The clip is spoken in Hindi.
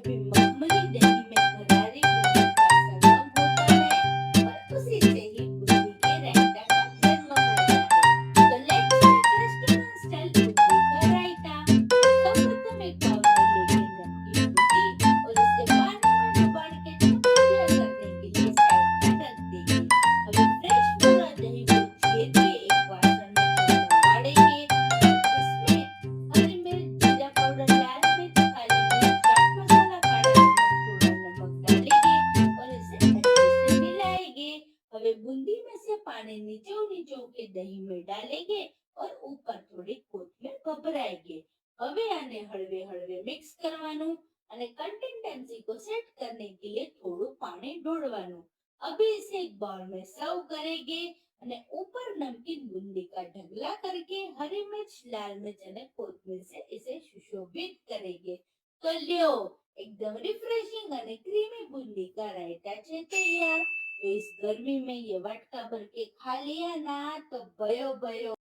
भी मखमली दही में घरारी बूंदी का संगम होता है और उसी से ही बूंदी के रायता का जन्म होता है। तो let's make restaurant style Bundi का रायता। सर्वप्रथम एक बाउल में लेके नमकीन बूंदी और उसे पानी में डुबा के चमचमिया करने के लिए साइड में रख देंगे। अभी फ्रेश पूरा दही को घेर के एक वासन में उबालेंगे। इसमें हरी मिर्च, जीरा पाउडर, लाल मिर्च, काली मिर्च, चाट मसाला, काला नमक, थोड़ा नमक डालेंगे और इसे अच्छे से मिलाएंगे। હવે बूंदी में से पानी નીચો के दही में डालेंगे और ऊपर थोड़ी कोथिंबीर ભભરાएंगे। હવે આને હળવે હળવે મિક્સ કરવાનું અને कंसिस्टेंसी को सेट करने के लिए थोड़ું पानी ढोड़વાનું। अभी इसे एक बाउल में सर्व करेंगे અને ऊपर नमकीन बूंदी का ढगला करके हरी मिर्च, लाल मिर्च અને कोथिंबीर से इसे सुशोभित करेंगे। तो લ્યો एकदम रिफ्रेशिंग અને क्रीमी बूंदी का रायता છે तैयार। तो इस गर्मी में ये वाटका भर के खा लिया ना तो भयो भयो